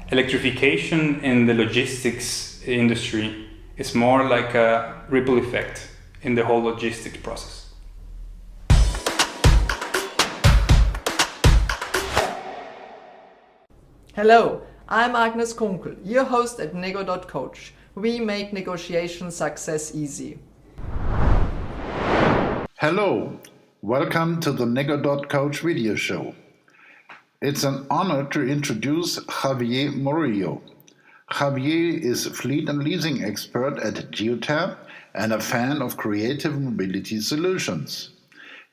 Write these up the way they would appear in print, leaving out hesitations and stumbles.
Electrification in the logistics industry is more like a ripple effect in the whole logistics process. Hello, I'm Agnes Kunkel, your host at Nego.coach. We make negotiation success easy. Hello, welcome to the Nego.coach video show. It's an honor to introduce Javier Morillo. Javier is a fleet and leasing expert at Geotab and a fan of creative mobility solutions.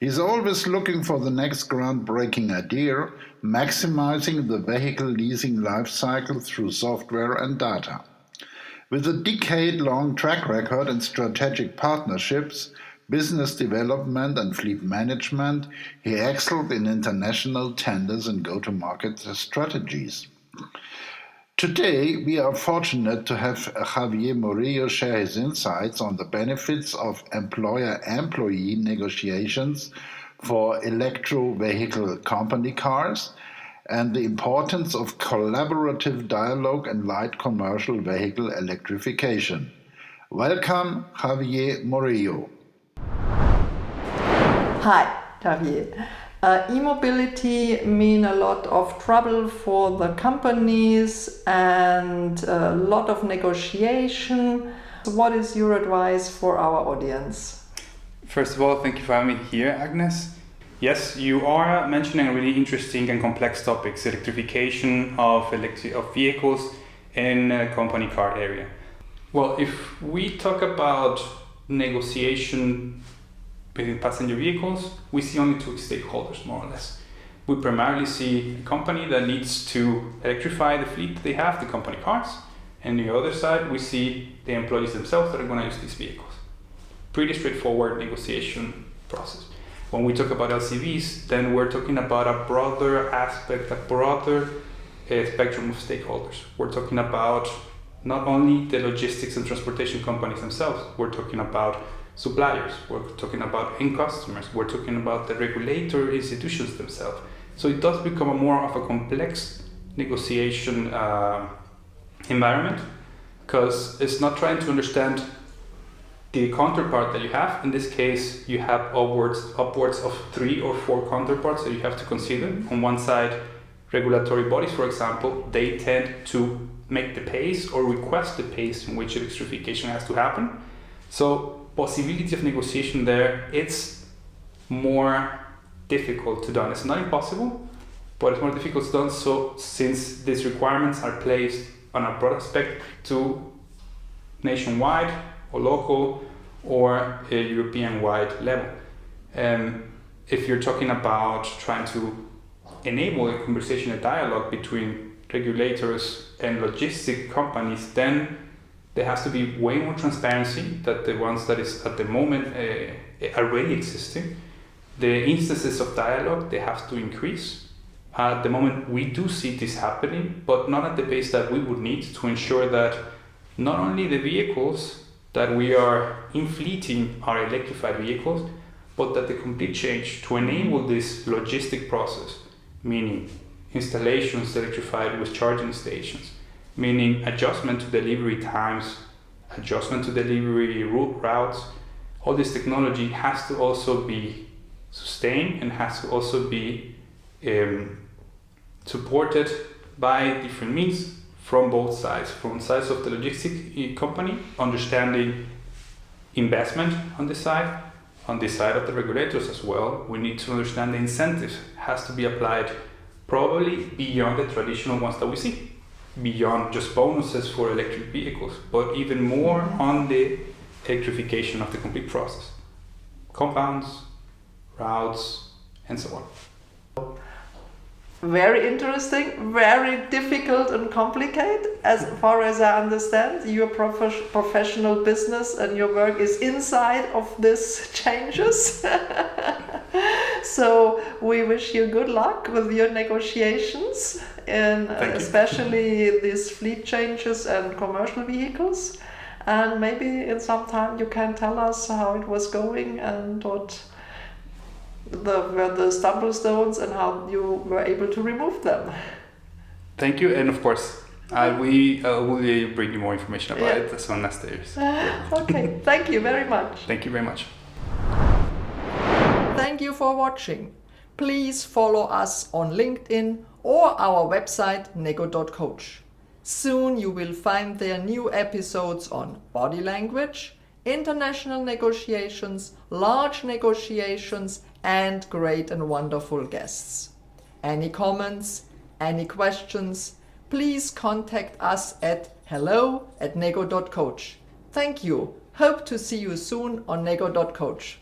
He's always looking for the next groundbreaking idea, maximizing the vehicle leasing life cycle through software and data. With a decade-long track record in strategic partnerships, business development and fleet management, he excelled in international tenders and go-to-market strategies. Today, we are fortunate to have Javier Morillo share his insights on the benefits of employer-employee negotiations for electro-vehicle company cars and the importance of collaborative dialogue and light commercial vehicle electrification. Welcome, Javier Morillo. Hi, Javier. E-mobility mean a lot of trouble for the companies and a lot of negotiation. What is your advice for our audience? First of all, thank you for having me here, Agnes. Yes, you are mentioning a really interesting and complex topics, electrification of vehicles in a company car area. Well, if we talk about negotiation within passenger vehicles, we see only two stakeholders, more or less. We primarily see a company that needs to electrify the fleet that they have, the company cars, and on the other side, we see the employees themselves that are going to use these vehicles. Pretty straightforward negotiation process. When we talk about LCVs, then we're talking about a broader aspect, a broader spectrum of stakeholders. We're talking about not only the logistics and transportation companies themselves, we're talking about suppliers, we're talking about end customers, we're talking about the regulator institutions themselves. So it does become a more of a complex negotiation environment, because it's not trying to understand the counterpart that you have. In this case, you have upwards of 3 or 4 counterparts that you have to consider. On one side, regulatory bodies, for example, they tend to make the pace or request the pace in which electrification has to happen. So possibility of negotiation there, it's more difficult to done. It's not impossible, but it's more difficult to done. So since these requirements are placed on a broad spectrum to nationwide or local or a European-wide level. If you're talking about trying to enable a conversation, a dialogue between regulators and logistic companies, then there has to be way more transparency than the ones that is at the moment already existing. The instances of dialogue, they have to increase. At the moment, we do see this happening, but not at the pace that we would need to ensure that not only the vehicles that we are infleeting are electrified vehicles, but that the complete change to enable this logistic process, meaning installations electrified with charging stations, meaning adjustment to delivery times, adjustment to delivery routes, all this technology has to also be sustained and has to also be supported by different means from both sides. From sides of the logistic company, understanding investment on the side of the regulators as well. We need to understand the incentives has to be applied probably beyond the traditional ones that we see, beyond just bonuses for electric vehicles, but even more on the electrification of the complete process. Compounds, routes, and so on. Very interesting, very difficult and complicated. As far as I understand, your professional business and your work is inside of these changes. So we wish you good luck with your negotiations, and especially these fleet changes and commercial vehicles. And maybe in some time you can tell us how it was going and what were the stumble stones and how you were able to remove them. Thank you, and of course, We will bring you more information about it as soon as there's. Okay, thank you very much. Thank you very much. Thank you for watching. Please follow us on LinkedIn or our website Nego.coach. Soon you will find there new episodes on body language, international negotiations, large negotiations, and great and wonderful guests. Any comments, any questions, please contact us at hello@nego.coach. Thank you. Hope to see you soon on Nego.coach.